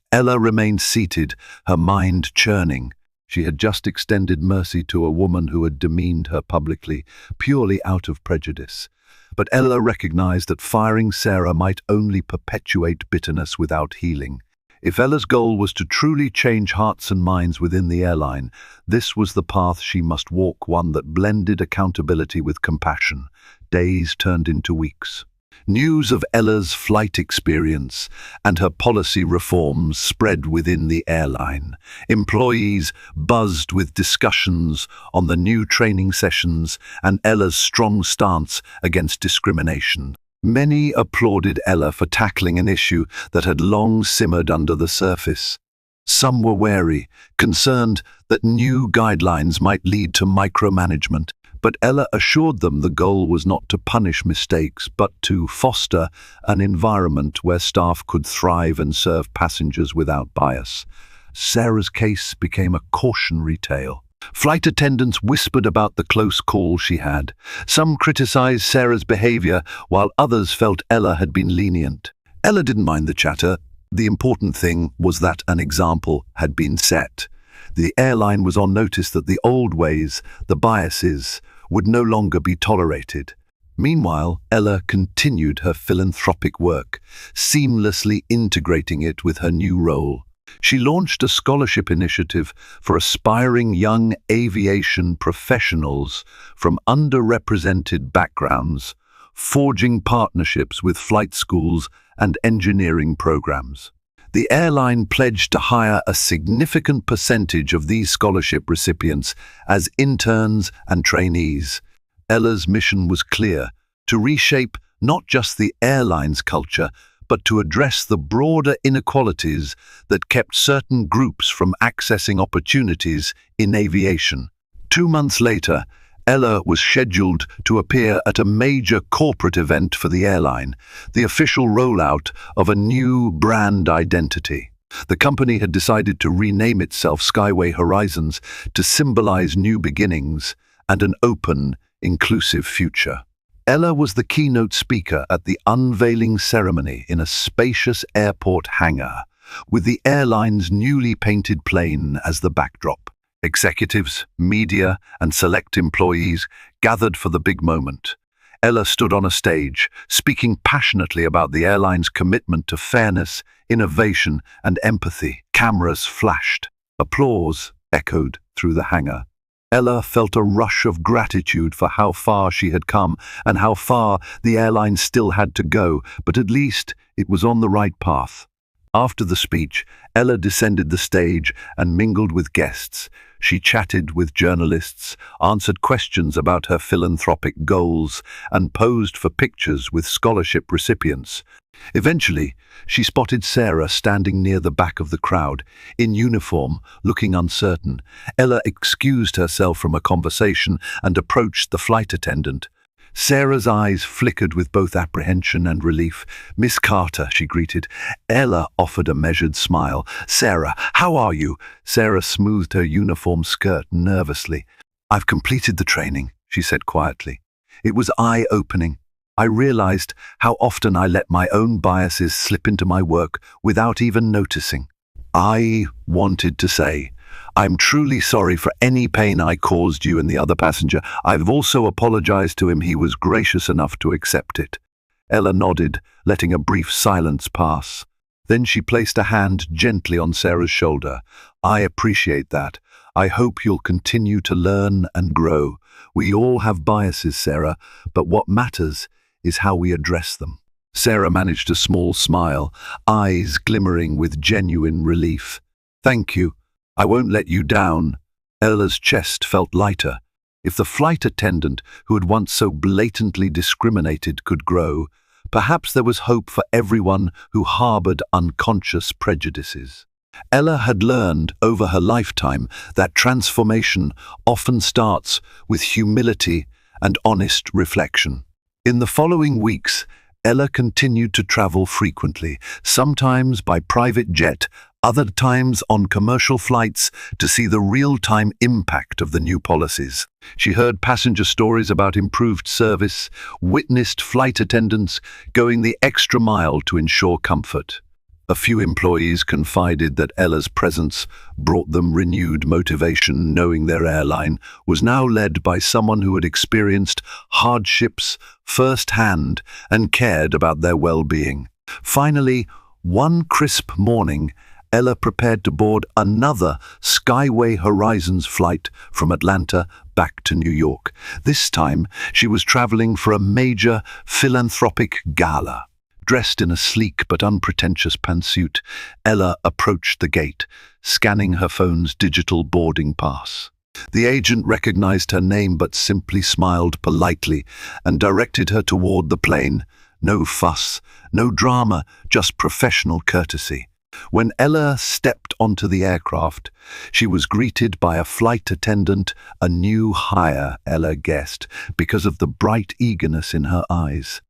Speaker 1: Ella remained seated, her mind churning. She had just extended mercy to a woman who had demeaned her publicly, purely out of prejudice. But Ella recognized that firing Sarah might only perpetuate bitterness without healing. If Ella's goal was to truly change hearts and minds within the airline, this was the path she must walk, one that blended accountability with compassion. Days turned into weeks. News of Ella's flight experience and her policy reforms spread within the airline. Employees buzzed with discussions on the new training sessions and Ella's strong stance against discrimination. Many applauded Ella for tackling an issue that had long simmered under the surface. Some were wary, concerned that new guidelines might lead to micromanagement. But Ella assured them the goal was not to punish mistakes, but to foster an environment where staff could thrive and serve passengers without bias. Sarah's case became a cautionary tale. Flight attendants whispered about the close call she had. Some criticized Sarah's behavior, while others felt Ella had been lenient. Ella didn't mind the chatter. The important thing was that an example had been set. The airline was on notice that the old ways, the biases, would no longer be tolerated. Meanwhile, Ella continued her philanthropic work, seamlessly integrating it with her new role. She launched a scholarship initiative for aspiring young aviation professionals from underrepresented backgrounds, forging partnerships with flight schools and engineering programs. The airline pledged to hire a significant percentage of these scholarship recipients as interns and trainees. Ella's mission was clear: to reshape not just the airline's culture, but to address the broader inequalities that kept certain groups from accessing opportunities in aviation. 2 months later, Ella was scheduled to appear at a major corporate event for the airline, the official rollout of a new brand identity. The company had decided to rename itself Skyway Horizons to symbolize new beginnings and an open, inclusive future. Ella was the keynote speaker at the unveiling ceremony in a spacious airport hangar, with the airline's newly painted plane as the backdrop. Executives, media, and select employees gathered for the big moment. Ella stood on a stage, speaking passionately about the airline's commitment to fairness, innovation, and empathy. Cameras flashed. Applause echoed through the hangar. Ella felt a rush of gratitude for how far she had come and how far the airline still had to go, but at least it was on the right path. After the speech, Ella descended the stage and mingled with guests. She chatted with journalists, answered questions about her philanthropic goals, and posed for pictures with scholarship recipients. Eventually, she spotted Sarah standing near the back of the crowd, in uniform, looking uncertain. Ella excused herself from a conversation and approached the flight attendant. Sarah's eyes flickered with both apprehension and relief. "Miss Carter," she greeted. Ella offered a measured smile. "Sarah, how are you?" Sarah smoothed her uniform skirt nervously. "I've completed the training," she said quietly. It was eye-opening. I realized how often I let my own biases slip into my work without even noticing. I wanted to say, "I'm truly sorry for any pain I caused you and the other passenger. I've also apologized to him. He was gracious enough to accept it." Ella nodded, letting a brief silence pass. Then she placed a hand gently on Sarah's shoulder. "I appreciate that. I hope you'll continue to learn and grow. We all have biases, Sarah, but what matters is how we address them." Sarah managed a small smile, eyes glimmering with genuine relief. "Thank you. I won't let you down." Ella's chest felt lighter. If the flight attendant, who had once so blatantly discriminated, could grow, perhaps there was hope for everyone who harbored unconscious prejudices. Ella had learned over her lifetime that transformation often starts with humility and honest reflection. In the following weeks, Ella continued to travel frequently, sometimes by private jet, other times on commercial flights, to see the real-time impact of the new policies. She heard passenger stories about improved service, witnessed flight attendants going the extra mile to ensure comfort. A few employees confided that Ella's presence brought them renewed motivation, knowing their airline was now led by someone who had experienced hardships firsthand and cared about their well-being. Finally, one crisp morning, Ella prepared to board another Skyway Horizons flight from Atlanta back to New York. This time, she was traveling for a major philanthropic gala. Dressed in a sleek but unpretentious pantsuit, Ella approached the gate, scanning her phone's digital boarding pass. The agent recognized her name but simply smiled politely and directed her toward the plane. No fuss, no drama, just professional courtesy. When Ella stepped onto the aircraft, she was greeted by a flight attendant, a new hire, Ella guessed, because of the bright eagerness in her eyes.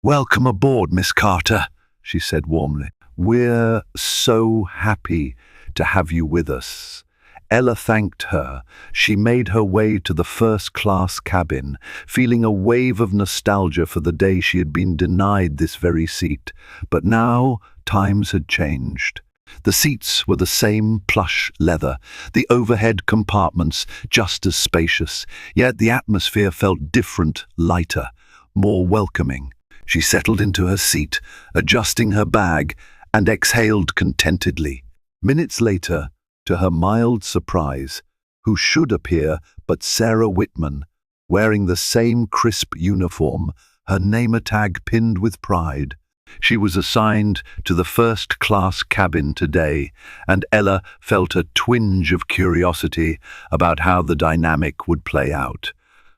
Speaker 1: "Welcome aboard, Miss Carter," she said warmly. "We're so happy to have you with us." Ella thanked her. She made her way to the first-class cabin, feeling a wave of nostalgia for the day she had been denied this very seat. But now times had changed. The seats were the same plush leather, the overhead compartments just as spacious, yet the atmosphere felt different, lighter, more welcoming. She settled into her seat, adjusting her bag, and exhaled contentedly. Minutes later, to her mild surprise, who should appear but Sarah Whitman, wearing the same crisp uniform, her name tag pinned with pride. She was assigned to the first-class cabin today, and Ella felt a twinge of curiosity about how the dynamic would play out.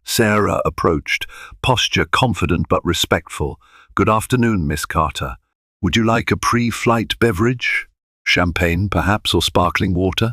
Speaker 1: Sarah approached, posture confident but respectful. "Good afternoon, Miss Carter. Would you like a pre-flight beverage? Champagne, perhaps, or sparkling water?"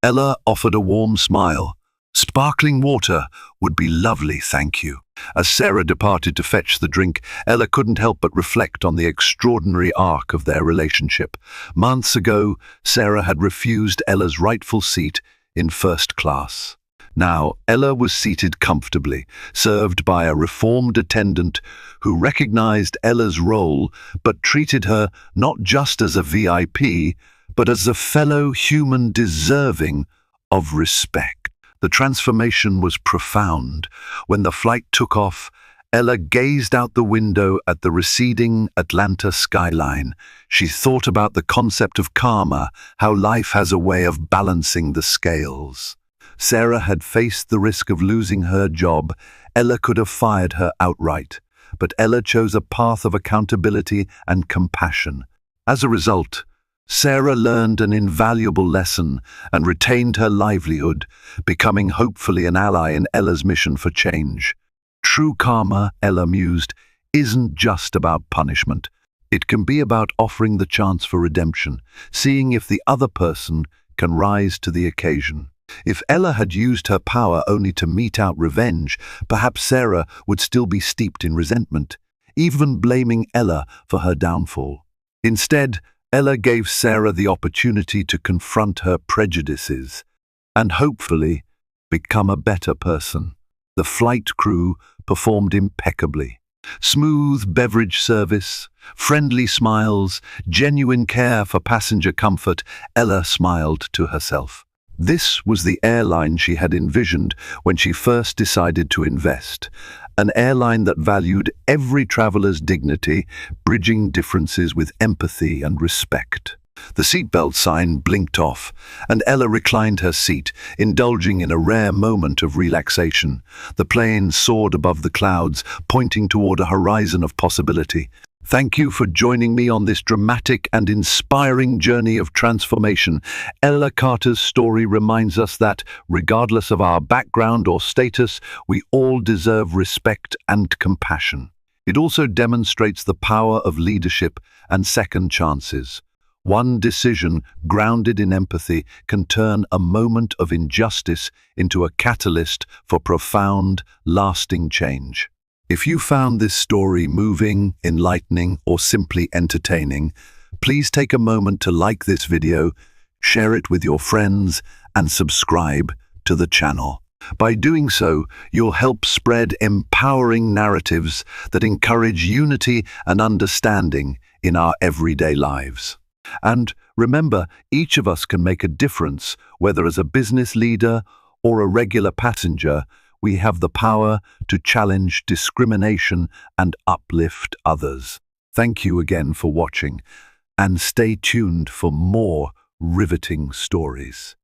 Speaker 1: Ella offered a warm smile. "Sparkling water would be lovely, thank you." As Sarah departed to fetch the drink, Ella couldn't help but reflect on the extraordinary arc of their relationship. Months ago, Sarah had refused Ella's rightful seat in first class. Now, Ella was seated comfortably, served by a reformed attendant who recognized Ella's role but treated her not just as a VIP, but as a fellow human deserving of respect. The transformation was profound. When the flight took off, Ella gazed out the window at the receding Atlanta skyline. She thought about the concept of karma, how life has a way of balancing the scales. Sarah had faced the risk of losing her job. Ella could have fired her outright, but Ella chose a path of accountability and compassion. As a result, Sarah learned an invaluable lesson and retained her livelihood, becoming hopefully an ally in Ella's mission for change. True karma, Ella mused, isn't just about punishment. It can be about offering the chance for redemption, seeing if the other person can rise to the occasion. If Ella had used her power only to mete out revenge, perhaps Sarah would still be steeped in resentment, even blaming Ella for her downfall. Instead, Ella gave Sarah the opportunity to confront her prejudices and hopefully become a better person. The flight crew performed impeccably. Smooth beverage service, friendly smiles, genuine care for passenger comfort. Ella smiled to herself. This was the airline she had envisioned when she first decided to invest, an airline that valued every traveler's dignity, bridging differences with empathy and respect. The seatbelt sign blinked off, and Ella reclined her seat, indulging in a rare moment of relaxation. The plane soared above the clouds, pointing toward a horizon of possibility. Thank you for joining me on this dramatic and inspiring journey of transformation. Ella Carter's story reminds us that, regardless of our background or status, we all deserve respect and compassion. It also demonstrates the power of leadership and second chances. One decision grounded in empathy can turn a moment of injustice into a catalyst for profound, lasting change. If you found this story moving, enlightening, or simply entertaining, please take a moment to like this video, share it with your friends, and subscribe to the channel. By doing so, you'll help spread empowering narratives that encourage unity and understanding in our everyday lives. And remember, each of us can make a difference, whether as a business leader or a regular passenger. We have the power to challenge discrimination and uplift others. Thank you again for watching, and stay tuned for more riveting stories.